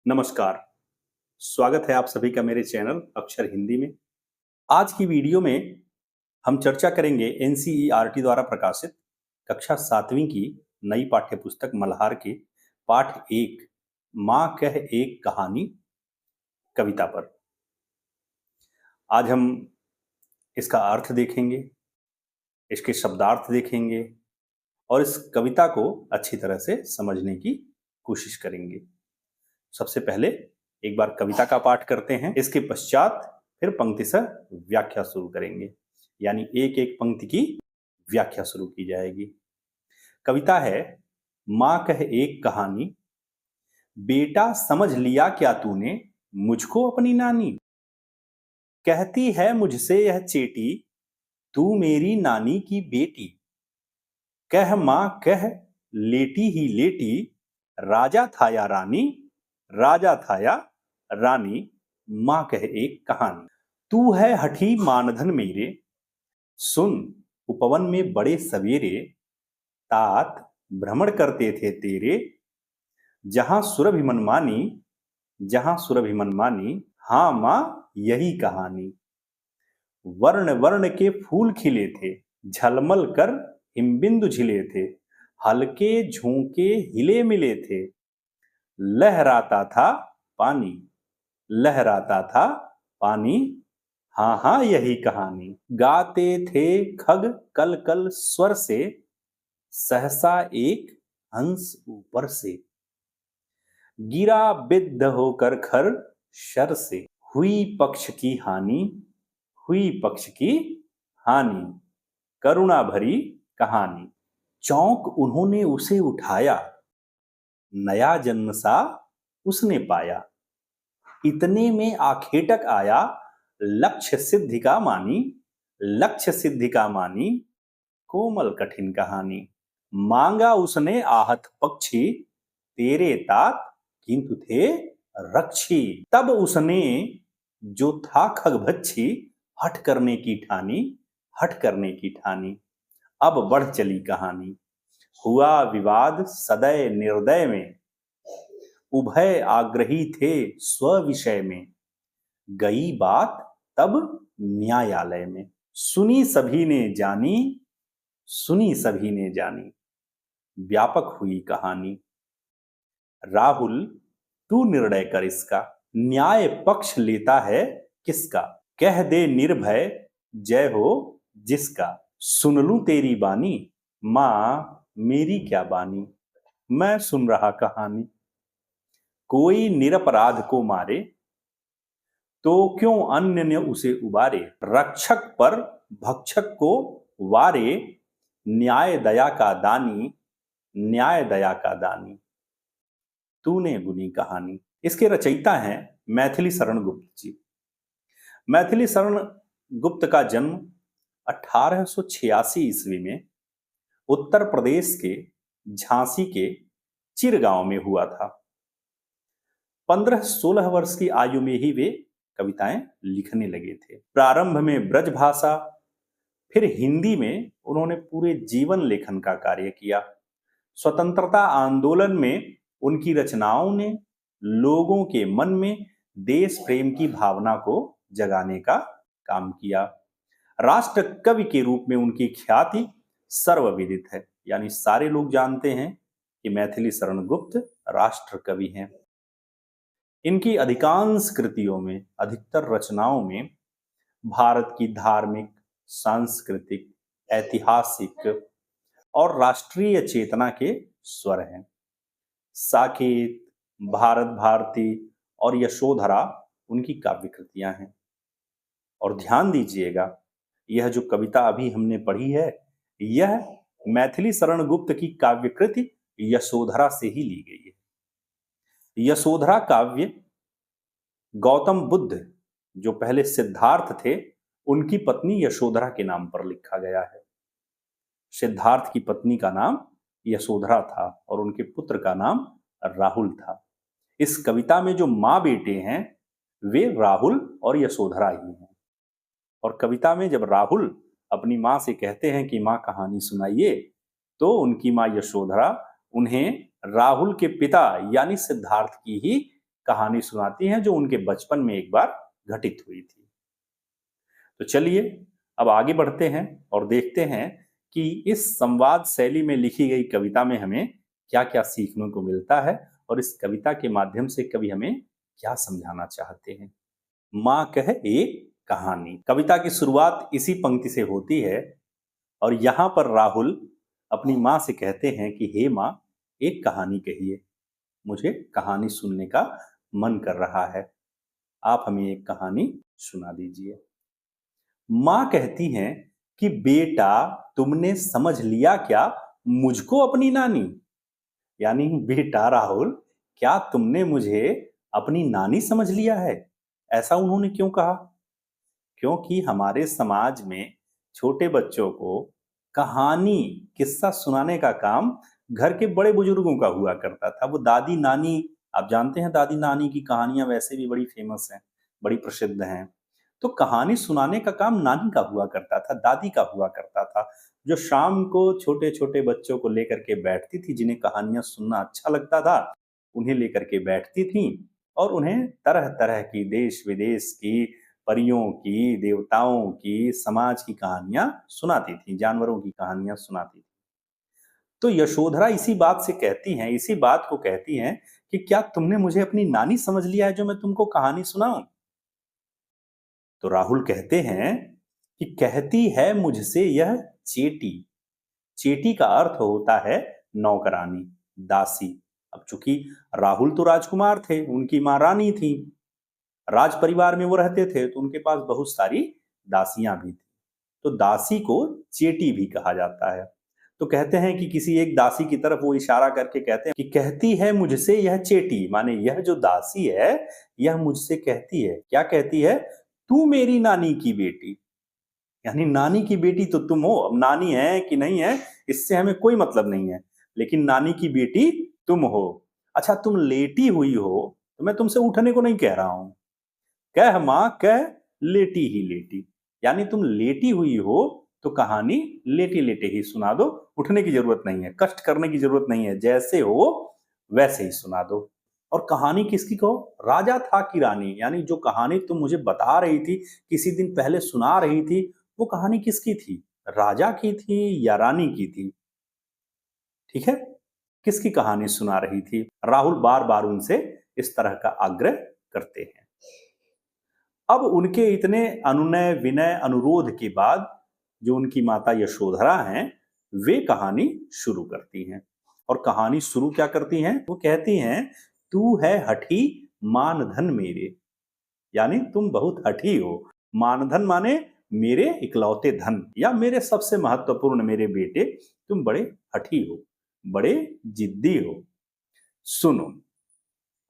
नमस्कार। स्वागत है आप सभी का मेरे चैनल अक्षर हिंदी में। आज की वीडियो में हम चर्चा करेंगे एनसीईआरटी द्वारा प्रकाशित कक्षा 7वीं की नई पाठ्य पुस्तक मल्हार के पाठ 1 माँ कह एक कहानी कविता पर। आज हम इसका अर्थ देखेंगे, इसके शब्दार्थ देखेंगे और इस कविता को अच्छी तरह से समझने की कोशिश करेंगे। सबसे पहले एक बार कविता का पाठ करते हैं, इसके पश्चात फिर पंक्तिशः व्याख्या शुरू करेंगे, यानी एक एक पंक्ति की व्याख्या शुरू की जाएगी। कविता है माँ कह एक कहानी। बेटा समझ लिया क्या तूने मुझको अपनी नानी, कहती है मुझसे यह चेटी तू मेरी नानी की बेटी। कह माँ कह लेटी ही लेटी राजा था या रानी, राजा था या रानी माँ कह एक कहानी। तू है हठी मानधन मेरे सुन उपवन में बड़े सवेरे, तात भ्रमण करते थे तेरे जहां सुरभि मनमानी, जहां सुरभि मनमानी। हाँ माँ यही कहानी। वर्ण वर्ण के फूल खिले थे झलमल कर हिमबिंदु झिले थे, हल्के झोंके हिले मिले थे लहराता था पानी, लहराता था पानी। हाँ हाँ यही कहानी। गाते थे खग कल कल स्वर से, सहसा एक हंस ऊपर से, गिरा बिद्ध होकर खर शर से। हुई पक्ष की हानि, हुई पक्ष की हानि, करुणा भरी कहानी। चौंक उन्होंने उसे उठाया, नया जन्म सा उसने पाया, इतने में आखेटक आया लक्ष्य सिद्धि का मानी, लक्ष्य सिद्धि का मानी। कोमल कठिन कहानी। मांगा उसने आहत पक्षी तेरे तात किंतु थे रक्षी, तब उसने जो था खगभक्षी हठ करने की ठानी, हठ करने की ठानी। अब बढ़ चली कहानी। हुआ विवाद सदय निर्दय में, उभय आग्रही थे स्व विषय में, गई बात तब न्यायालय में। सुनी सभी ने जानी, सुनी सभी ने जानी, व्यापक हुई कहानी। राहुल तू निर्णय कर इसका, न्याय पक्ष लेता है किसका, कह दे निर्भय जय हो जिसका। सुन लूं तेरी बानी, माँ मेरी क्या बानी, मैं सुन रहा कहानी। कोई निरपराध को मारे तो क्यों अन्य ने उसे उबारे, रक्षक पर भक्षक को वारे, न्याय दया का दानी, न्याय दया का दानी। तूने बुनी कहानी। इसके रचयिता हैं मैथिली शरण गुप्त जी। मैथिली शरण गुप्त का जन्म 1886 ईस्वी में उत्तर प्रदेश के झांसी के चिर गांव में हुआ था। 15-16 वर्ष की आयु में ही वे कविताएं लिखने लगे थे। प्रारंभ में ब्रज भाषा, फिर हिंदी में उन्होंने पूरे जीवन लेखन का कार्य किया। स्वतंत्रता आंदोलन में उनकी रचनाओं ने लोगों के मन में देश प्रेम की भावना को जगाने का काम किया। राष्ट्र कवि के रूप में उनकी ख्याति सर्वविदित है, यानी सारे लोग जानते हैं कि मैथिली शरण गुप्त राष्ट्र कवि हैं। इनकी अधिकांश कृतियों में, अधिकतर रचनाओं में भारत की धार्मिक, सांस्कृतिक, ऐतिहासिक और राष्ट्रीय चेतना के स्वर हैं। साकेत, भारत भारती और यशोधरा उनकी काव्य कृतियां हैं। और ध्यान दीजिएगा, यह जो कविता अभी हमने पढ़ी है, यह मैथिली शरण गुप्त की काव्य कृति यशोधरा से ही ली गई है। यशोधरा काव्य गौतम बुद्ध, जो पहले सिद्धार्थ थे, उनकी पत्नी यशोधरा के नाम पर लिखा गया है। सिद्धार्थ की पत्नी का नाम यशोधरा था और उनके पुत्र का नाम राहुल था। इस कविता में जो माँ बेटे हैं वे राहुल और यशोधरा ही हैं। और कविता में जब राहुल अपनी माँ से कहते हैं कि माँ कहानी सुनाइए, तो उनकी माँ यशोधरा उन्हें राहुल के पिता यानी सिद्धार्थ की ही कहानी सुनाती हैं जो उनके बचपन में एक बार घटित हुई थी। तो चलिए अब आगे बढ़ते हैं और देखते हैं कि इस संवाद शैली में लिखी गई कविता में हमें क्या क्या सीखने को मिलता है और इस कविता के माध्यम से कवि हमें क्या समझाना चाहते हैं। माँ कह एक कहानी। कविता की शुरुआत इसी पंक्ति से होती है और यहाँ पर राहुल अपनी माँ से कहते हैं कि हे माँ, एक कहानी कहिए, मुझे कहानी सुनने का मन कर रहा है, आप हमें एक कहानी सुना दीजिए। माँ कहती हैं कि बेटा, तुमने समझ लिया क्या मुझको अपनी नानी? यानी बेटा राहुल, क्या तुमने मुझे अपनी नानी समझ लिया है? ऐसा उन्होंने क्यों कहा? क्योंकि हमारे समाज में छोटे बच्चों को कहानी, किस्सा सुनाने का काम घर के बड़े बुजुर्गों का हुआ करता था। वो दादी नानी, आप जानते हैं दादी नानी की कहानियां वैसे भी बड़ी फेमस हैं, बड़ी प्रसिद्ध हैं। तो कहानी सुनाने का काम नानी का हुआ करता था, दादी का हुआ करता था, जो शाम को छोटे छोटे बच्चों को लेकर के बैठती थी, जिन्हें कहानियां सुनना अच्छा लगता था, उन्हें लेकर के बैठती थी और उन्हें तरह तरह की देश विदेश की, परियों की, देवताओं की, समाज की कहानियां सुनाती थी, जानवरों की कहानियां सुनाती थी। तो यशोधरा इसी बात से कहती हैं, इसी बात को कहती हैं कि क्या तुमने मुझे अपनी नानी समझ लिया है जो मैं तुमको कहानी सुनाऊं? तो राहुल कहते हैं कि कहती है मुझसे यह चेटी। चेटी का अर्थ होता है नौकरानी, दासी। अब चूंकि राहुल तो राजकुमार थे, उनकी मां रानी थी, राज परिवार में वो रहते थे, तो उनके पास बहुत सारी दासियां भी थी। तो दासी को चेटी भी कहा जाता है। तो कहते हैं कि किसी एक दासी की तरफ वो इशारा करके कहते हैं कि कहती है मुझसे यह चेटी, माने यह जो दासी है यह मुझसे कहती है, क्या कहती है? तू मेरी नानी की बेटी। यानी नानी की बेटी तो तुम हो। अब नानी है कि नहीं है इससे हमें कोई मतलब नहीं है, लेकिन नानी की बेटी तुम हो। अच्छा, तुम लेटी हुई हो तो मैं तुमसे उठने को नहीं कह रहा हूं। कह मां कह, लेटी ही लेटी। यानी तुम लेटी हुई हो तो कहानी लेटे लेटे ही सुना दो, उठने की जरूरत नहीं है, कष्ट करने की जरूरत नहीं है, जैसे हो वैसे ही सुना दो। और कहानी किसकी कहो? राजा था कि रानी? यानी जो कहानी तुम मुझे बता रही थी, किसी दिन पहले सुना रही थी, वो कहानी किसकी थी? राजा की थी या रानी की थी? ठीक है, किसकी कहानी सुना रही थी? राहुल बार बार उनसे इस तरह का आग्रह करते हैं। अब उनके इतने अनुनय विनय अनुरोध के बाद जो उनकी माता यशोधरा हैं, वे कहानी शुरू करती हैं। और कहानी शुरू क्या करती हैं? वो कहती हैं, तू है हठी मानधन मेरे। यानी तुम बहुत हठी हो। मानधन माने मेरे इकलौते धन, या मेरे सबसे महत्वपूर्ण मेरे बेटे, तुम बड़े हठी हो, बड़े जिद्दी हो। सुनो,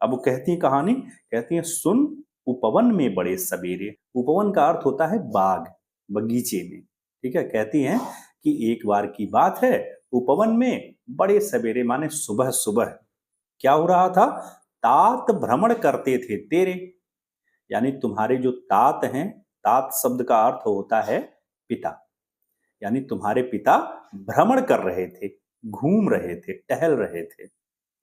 अब वो कहती है कहानी, कहती है सुन, उपवन में बड़े सवेरे। उपवन का अर्थ होता है बाग, बगीचे में। ठीक है, कहती हैं कि एक बार की बात है, उपवन में बड़े सवेरे माने सुबह सुबह क्या हो रहा था? तात भ्रमण करते थे तेरे। यानी तुम्हारे जो तात हैं, तात शब्द का अर्थ होता है पिता, यानी तुम्हारे पिता भ्रमण कर रहे थे, घूम रहे थे, टहल रहे थे।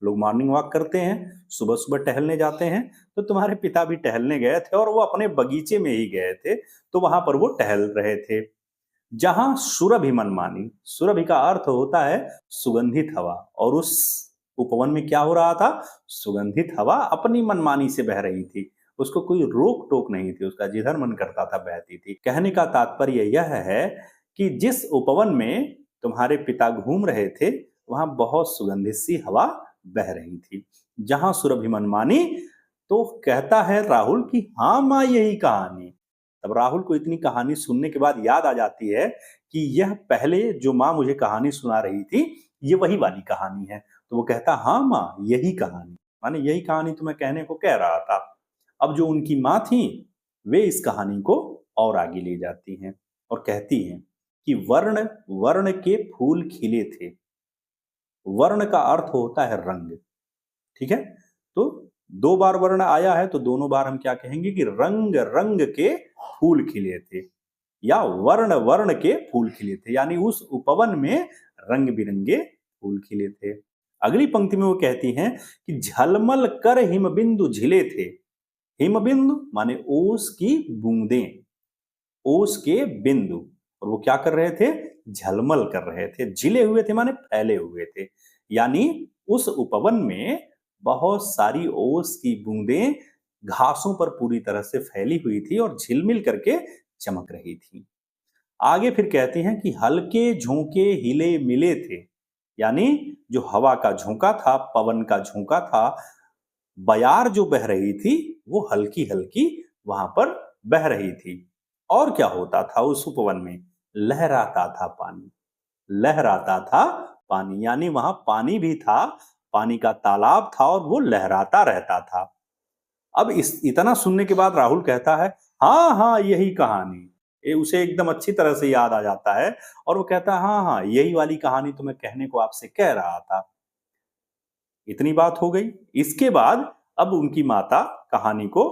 लोग मॉर्निंग वॉक करते हैं, सुबह सुबह टहलने जाते हैं, तो तुम्हारे पिता भी टहलने गए थे और वो अपने बगीचे में ही गए थे, तो वहां पर वो टहल रहे थे। जहां सुरभि मनमानी, सुरभि का अर्थ होता है सुगंधित हवा, और उस उपवन में क्या हो रहा था? सुगंधित हवा अपनी मनमानी से बह रही थी, उसको कोई रोक टोक नहीं थी, उसका जिधर मन करता था बहती थी। कहने का तात्पर्य यह है कि जिस उपवन में तुम्हारे पिता घूम रहे थे, वहां बहुत सुगंधित सी हवा बह रही थी। जहां सुरभि मनमानी, तो कहता है राहुल कि हाँ माँ, यही कहानी। तब राहुल को इतनी कहानी सुनने के बाद याद आ जाती है कि यह पहले जो माँ मुझे कहानी सुना रही थी, ये वही वाली कहानी है। तो वो कहता, हाँ माँ, यही कहानी, माने यही कहानी तो मैं कहने को कह रहा था। अब जो उनकी माँ थी, वे इस कहानी को और आगे ले जाती हैं और कहती हैं कि वर्ण वर्ण के फूल खिले थे। वर्ण का अर्थ होता है रंग। ठीक है, तो दो बार वर्ण आया है, तो दोनों बार हम क्या कहेंगे कि रंग रंग के फूल खिले थे, या वर्ण वर्ण के फूल खिले थे। यानी उस उपवन में रंग बिरंगे फूल खिले थे। अगली पंक्ति में वो कहती हैं कि झलमल कर हिमबिंदु झिले थे। हिमबिंदु माने ओस की बूंदें, ओस के बिंदु, और वो क्या कर रहे थे? झलमल कर रहे थे। झिले हुए थे माने फैले हुए थे, यानी उस उपवन में बहुत सारी ओस की बूंदें घासों पर पूरी तरह से फैली हुई थी और झिलमिल करके चमक रही थी। आगे फिर कहती हैं कि हल्के झोंके हिले मिले थे, यानी जो हवा का झोंका था, पवन का झोंका था, बयार जो बह रही थी वो हल्की हल्की वहां पर बह रही थी। और क्या होता था उस उपवन में? लहराता था पानी, लहराता था पानी, यानी वहां पानी भी था, पानी का तालाब था और वो लहराता रहता था। अब इस इतना सुनने के बाद राहुल कहता है, हाँ हाँ यही कहानी। उसे एकदम अच्छी तरह से याद आ जाता है और वो कहता है, हाँ हाँ यही वाली कहानी तो मैं कहने को आपसे कह रहा था। इतनी बात हो गई। इसके बाद अब उनकी माता कहानी को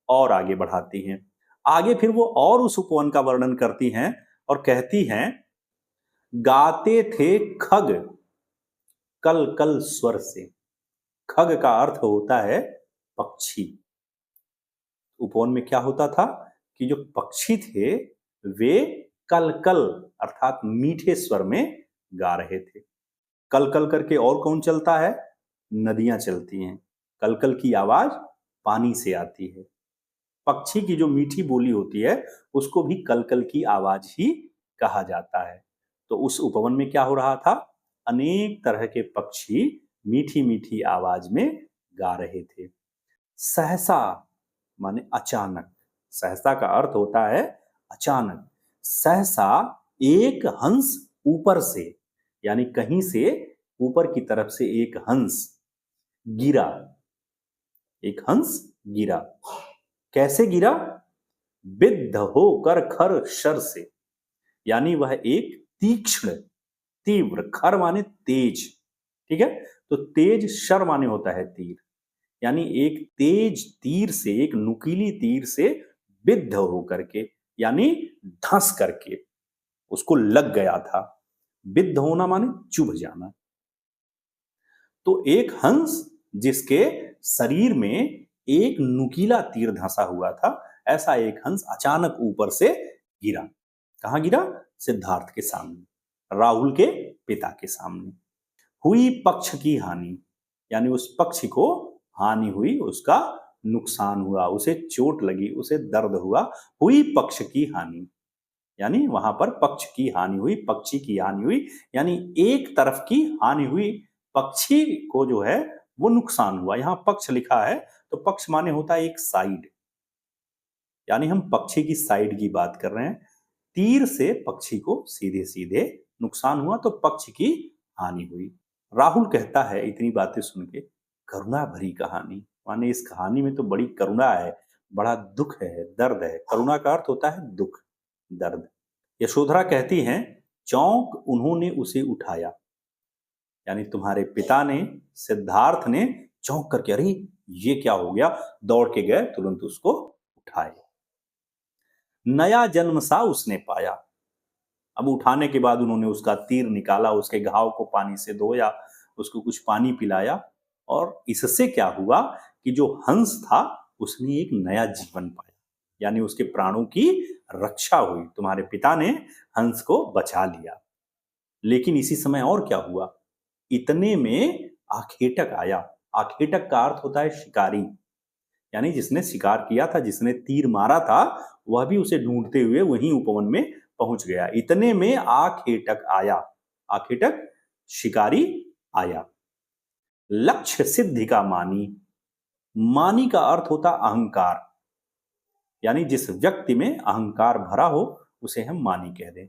और आगे बढ़ाती हैं। आगे फिर वो और उस उपवन का वर्णन करती हैं और कहती हैं, गाते थे खग कल कल स्वर से। खग का अर्थ होता है पक्षी। उपवन में क्या होता था कि जो पक्षी थे वे कल कल अर्थात मीठे स्वर में गा रहे थे। कल कल करके और कौन चलता है? नदियां चलती हैं। कल कल की आवाज पानी से आती है। पक्षी की जो मीठी बोली होती है उसको भी कल कल की आवाज ही कहा जाता है। तो उस उपवन में क्या हो रहा था? अनेक तरह के पक्षी मीठी मीठी आवाज में गा रहे थे। सहसा माने अचानक, सहसा का अर्थ होता है अचानक। सहसा एक हंस ऊपर से, यानी कहीं से ऊपर की तरफ से एक हंस गिरा। एक हंस गिरा। कैसे गिरा? बिद्ध होकर खर शर से, यानी वह एक तीक्ष्ण, तीव्र, खर माने तेज, ठीक है, तो तेज, शर माने होता है तीर, यानी एक तेज तीर से, एक नुकीली तीर से बिद्ध होकर के, यानी धंस करके उसको लग गया था। बिद्ध होना माने चुभ जाना। तो एक हंस जिसके शरीर में एक नुकीला तीर धंसा हुआ था, ऐसा एक हंस अचानक ऊपर से गिरा। कहां गिरा? सिद्धार्थ के सामने, राहुल के पिता के सामने। हुई पक्ष की हानि, यानी उस पक्षी को हानि हुई, उसका नुकसान हुआ, उसे चोट लगी, उसे दर्द हुआ। हुई पक्ष की हानि, यानी वहां पर पक्ष की हानि हुई, पक्षी की हानि हुई, यानी एक तरफ की हानि हुई। पक्षी को जो है वो नुकसान हुआ। यहां पक्ष लिखा है तो पक्ष माने होता है एक साइड, यानी हम पक्षी की साइड की बात कर रहे हैं। तीर से पक्षी को सीधे सीधे नुकसान हुआ तो पक्षी की हानि हुई। राहुल कहता है इतनी बातें सुन के, करुणा भरी कहानी, माने इस कहानी में तो बड़ी करुणा है, बड़ा दुख है, दर्द है। करुणा का अर्थ होता है दुख, दर्द। यशोधरा कहती हैं, चौंक उन्होंने उसे उठाया, यानी तुम्हारे पिता ने, सिद्धार्थ ने चौंक करके, अरे ये क्या हो गया, दौड़ के गए, तुरंत उसको उठाए। नया जन्म सा उसने पाया। अब उठाने के बाद उन्होंने उसका तीर निकाला, उसके घाव को पानी से धोया, उसको कुछ पानी पिलाया, और इससे क्या हुआ कि जो हंस था उसने एक नया जीवन पाया, यानी उसके प्राणों की रक्षा हुई। तुम्हारे पिता ने हंस को बचा लिया। लेकिन इसी समय और क्या हुआ, इतने में आखेटक आया। आखेटक का अर्थ होता है शिकारी, यानी जिसने शिकार किया था, जिसने तीर मारा था, वह भी उसे ढूंढते हुए वहीं उपवन में पहुंच गया। इतने में आखेटक आया। आखेटक शिकारी आया। लक्ष्य सिद्धि का मानी, मानी का अर्थ होता अहंकार, यानी जिस व्यक्ति में अहंकार भरा हो उसे हम मानी कह दें।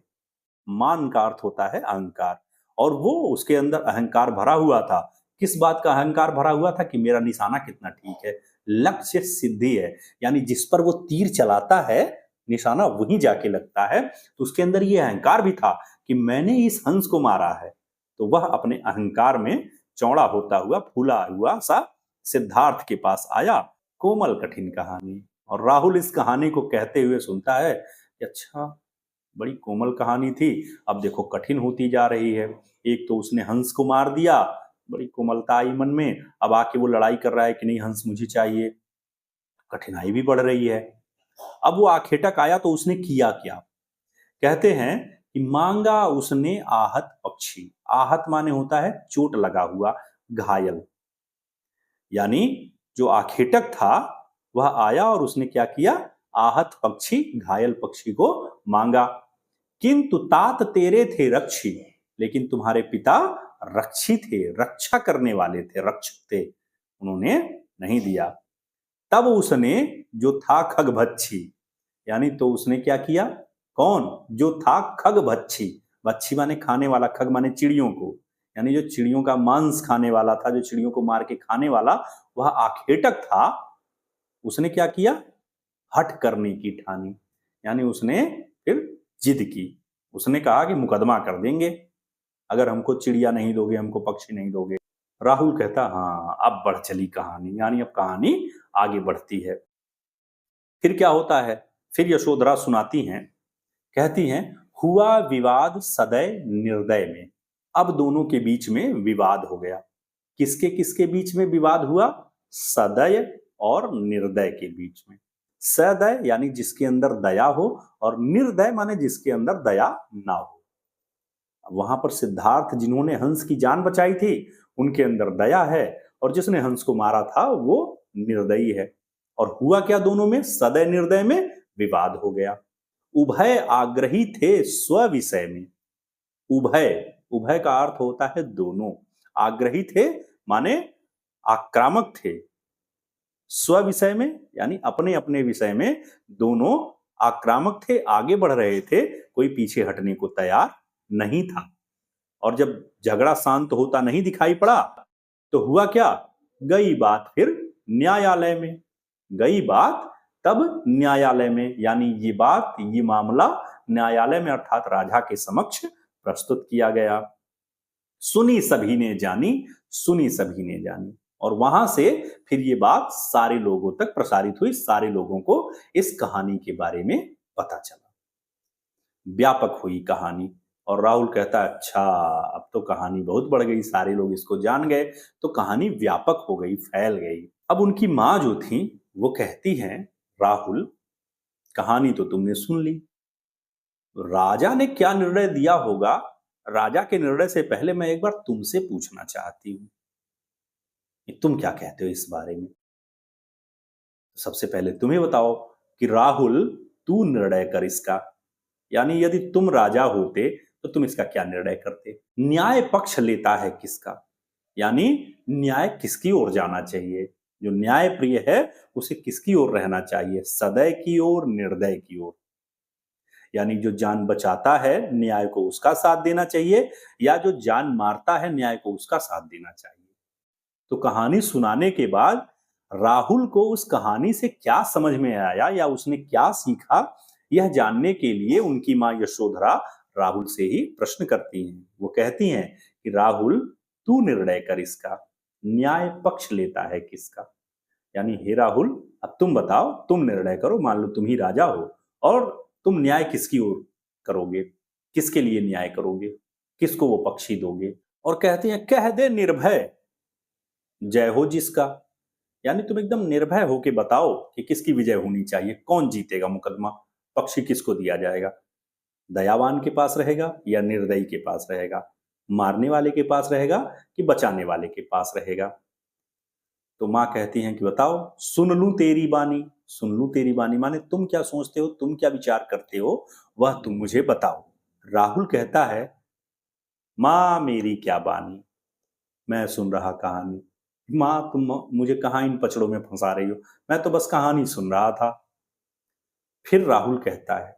मान का अर्थ होता है अहंकार, और वो उसके अंदर अहंकार भरा हुआ था। किस बात का अहंकार भरा हुआ था? कि मेरा निशाना कितना ठीक है, लक्ष्य सिद्धि है, यानी जिस पर वो तीर चलाता है निशाना वहीं जाके लगता है। तो उसके अंदर ये अहंकार भी था कि मैंने इस हंस को मारा है। तो वह अपने अहंकार में चौड़ा होता हुआ, फूला हुआ सा सिद्धार्थ के पास आया। कोमल कठिन कहानी, और राहुल इस कहानी को कहते हुए सुनता है कि अच्छा, बड़ी कोमल कहानी थी, अब देखो कठिन होती जा रही है। एक तो उसने हंस को मार दिया, बड़ी कोमलता आई मन में। अब आके वो लड़ाई कर रहा है कि नहीं हंस मुझे चाहिए, कठिनाई भी बढ़ रही है। अब वो आखेटक आया तो उसने किया क्या? कहते हैं कि मांगा उसने आहत पक्षी। आहत माने होता है चोट लगा हुआ, घायल। यानी जो आखेटक था वह आया और उसने क्या किया? आहत पक्षी, घायल पक्षी को मांगा। किंतु तात तेरे थे रक्षी, लेकिन तुम्हारे पिता रक्षी थे, रक्षा करने वाले थे, रक्षक थे, उन्होंने नहीं दिया। तब उसने जो था खगभच्छी, यानी तो उसने क्या किया? कौन? जो था खगभच्छी। भच्छी माने खाने वाला, खग माने चिड़ियों को, यानी जो चिड़ियों का मांस खाने वाला था, जो चिड़ियों को मार के खाने वाला, वह आखेटक था। उसने क्या किया? हठ करने की ठानी, यानी उसने फिर जिद की। उसने कहा कि मुकदमा कर देंगे अगर हमको चिड़िया नहीं दोगे, हमको पक्षी नहीं दोगे। राहुल कहता हाँ अब बढ़ चली कहानी, यानी अब कहानी आगे बढ़ती है। फिर क्या होता है? फिर यशोधरा सुनाती हैं, कहती हैं हुआ विवाद सदय निर्दय में। अब दोनों के बीच में विवाद हो गया। किसके किसके बीच में विवाद हुआ? सदय और निर्दय के बीच में। सदय यानी जिसके अंदर दया हो, और निर्दय माने जिसके अंदर दया ना हो। वहां पर सिद्धार्थ जिन्होंने हंस की जान बचाई थी उनके अंदर दया है, और जिसने हंस को मारा था वो निर्दयी है। और हुआ क्या दोनों में? सदय निर्दय में विवाद हो गया। उभय आग्रही थे स्व विषय में। उभय, उभय का अर्थ होता है दोनों। आग्रही थे माने आक्रामक थे, स्व विषय में यानी अपने अपने विषय में दोनों आक्रामक थे, आगे बढ़ रहे थे, कोई पीछे हटने को तैयार नहीं था। और जब झगड़ा शांत होता नहीं दिखाई पड़ा तो हुआ क्या? गई बात फिर न्यायालय में। गई बात तब न्यायालय में, यानी ये बात, ये मामला न्यायालय में अर्थात राजा के समक्ष प्रस्तुत किया गया। सुनी सभी ने जानी, सुनी सभी ने जानी, और वहां से फिर ये बात सारे लोगों तक प्रसारित हुई, सारे लोगों को इस कहानी के बारे में पता चला, व्यापक हुई कहानी। और राहुल कहता अच्छा अब तो कहानी बहुत बढ़ गई, सारे लोग इसको जान गए, तो कहानी व्यापक हो गई, फैल गई। अब उनकी मां जो थी वो कहती हैं राहुल कहानी तो तुमने सुन ली, राजा ने क्या निर्णय दिया होगा, राजा के निर्णय से पहले मैं एक बार तुमसे पूछना चाहती हूं कि तुम क्या कहते हो इस बारे में। सबसे पहले तुम्हें बताओ कि राहुल तू निर्णय कर इसका, यानी यदि तुम राजा होते तो तुम इसका क्या निर्णय करते? न्याय पक्ष लेता है किसका, यानी न्याय किसकी ओर जाना चाहिए? जो न्याय प्रिय है उसे किसकी ओर रहना चाहिए? सदय की ओर, निर्दय की ओर? यानी जो जान बचाता है न्याय को उसका साथ देना चाहिए, या जो जान मारता है न्याय को उसका साथ देना चाहिए? तो कहानी सुनाने के बाद राहुल को उस कहानी से क्या समझ में आया या उसने क्या सीखा, यह जानने के लिए उनकी मां यशोधरा राहुल से ही प्रश्न करती हैं। वो कहती हैं कि राहुल तू निर्णय कर इसका, न्याय पक्ष लेता है किसका? यानी हे राहुल अब तुम बताओ, तुम निर्णय करो, मान लो तुम ही राजा हो और तुम न्याय किसकी ओर करोगे, किसके लिए न्याय करोगे, किसको वो पक्षी दोगे? और कहते हैं कह दे निर्भय जय हो जिसका, यानी तुम एकदम निर्भय होके बताओ कि किसकी विजय होनी चाहिए, कौन जीतेगा मुकदमा, पक्षी किसको दिया जाएगा, दयावान के पास रहेगा या निर्दयी के पास रहेगा, मारने वाले के पास रहेगा कि बचाने वाले के पास रहेगा? तो मां कहती हैं कि बताओ, सुन लूं तेरी बानी। सुन लूं तेरी बानी माने तुम क्या सोचते हो, तुम क्या विचार करते हो, वह तुम मुझे बताओ। राहुल कहता है मां मेरी क्या बानी, मैं सुन रहा कहानी। मां तुम मुझे कहां इन पचड़ों में फंसा रही हो, मैं तो बस कहानी सुन रहा था। फिर राहुल कहता है,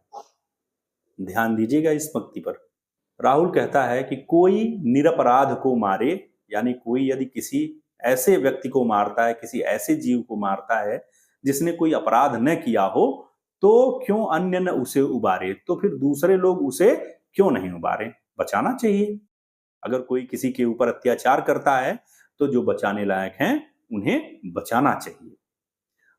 ध्यान दीजिएगा इस पंक्ति पर, राहुल कहता है कि कोई निरपराध को मारे, यानी कोई यदि किसी ऐसे व्यक्ति को मारता है, किसी ऐसे जीव को मारता है जिसने कोई अपराध न किया हो, तो क्यों अन्य न उसे उबारे, तो फिर दूसरे लोग उसे क्यों नहीं उबारे? बचाना चाहिए। अगर कोई किसी के ऊपर अत्याचार करता है तो जो बचाने लायक हैं उन्हें बचाना चाहिए।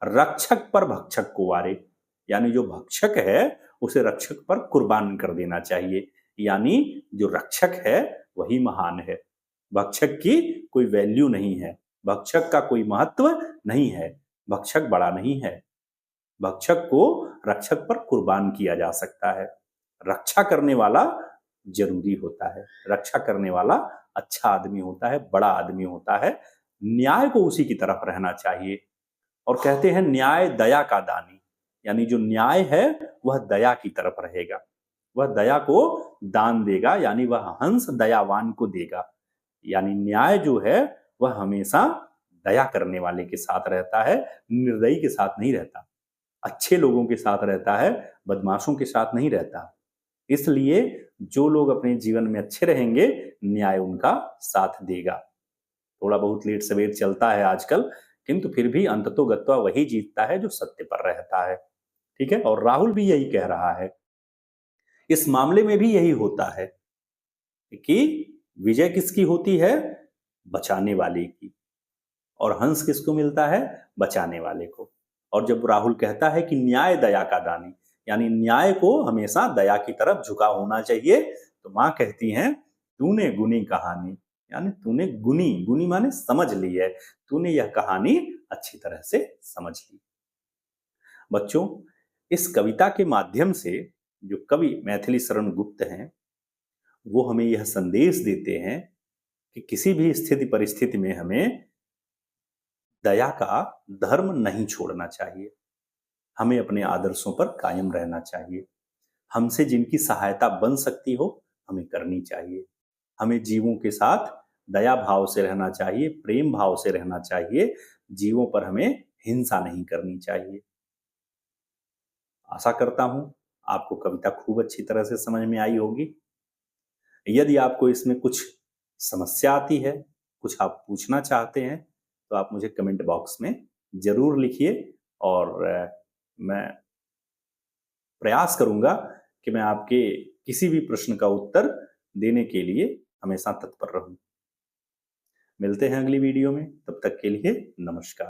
रक्षक पर भक्षक को वारे, यानी जो भक्षक है उसे रक्षक पर कुर्बान कर देना चाहिए, यानी जो रक्षक है वही महान है, भक्षक की कोई वैल्यू नहीं है, भक्षक का कोई महत्व नहीं है, भक्षक बड़ा नहीं है। भक्षक को रक्षक पर कुर्बान किया जा सकता है। रक्षा करने वाला जरूरी होता है, रक्षा करने वाला अच्छा आदमी होता है, बड़ा आदमी होता है। न्याय को उसी की तरफ रहना चाहिए। और कहते हैं न्याय दया का दानी, यानी जो न्याय है वह दया की तरफ रहेगा, वह दया को दान देगा, यानी वह हंस दयावान को देगा। यानी न्याय जो है वह हमेशा दया करने वाले के साथ रहता है, निर्दयी के साथ नहीं रहता, अच्छे लोगों के साथ रहता है, बदमाशों के साथ नहीं रहता। इसलिए जो लोग अपने जीवन में अच्छे रहेंगे, न्याय उनका साथ देगा। थोड़ा बहुत लेट सवेर चलता है आजकल, किंतु फिर भी अंततोगत्वा वही जीतता है जो सत्य पर रहता है। ठीक है, और राहुल भी यही कह रहा है। इस मामले में भी यही होता है कि विजय किसकी होती है? बचाने वाले की। और हंस किसको मिलता है? बचाने वाले को। और जब राहुल कहता है कि न्याय दया का दानी, यानी न्याय को हमेशा दया की तरफ झुका होना चाहिए, तो मां कहती हैं तूने गुनी कहानी, यानी तूने गुनी, गुनी माने समझ ली है, तूने यह कहानी अच्छी तरह से समझ ली। बच्चों, इस कविता के माध्यम से जो कवि मैथिली शरण गुप्त हैं, वो हमें यह संदेश देते हैं कि किसी भी स्थिति परिस्थिति में हमें दया का धर्म नहीं छोड़ना चाहिए। हमें अपने आदर्शों पर कायम रहना चाहिए। हमसे जिनकी सहायता बन सकती हो, हमें करनी चाहिए। हमें जीवों के साथ दया भाव से रहना चाहिए, प्रेम भाव से रहना चाहिए। जीवों पर हमें हिंसा नहीं करनी चाहिए। आशा करता हूं आपको कविता खूब अच्छी तरह से समझ में आई होगी। यदि आपको इसमें कुछ समस्या आती है, कुछ आप पूछना चाहते हैं, तो आप मुझे कमेंट बॉक्स में जरूर लिखिए और मैं प्रयास करूंगा कि मैं आपके किसी भी प्रश्न का उत्तर देने के लिए हमेशा तत्पर रहूं। मिलते हैं अगली वीडियो में, तब तक के लिए नमस्कार।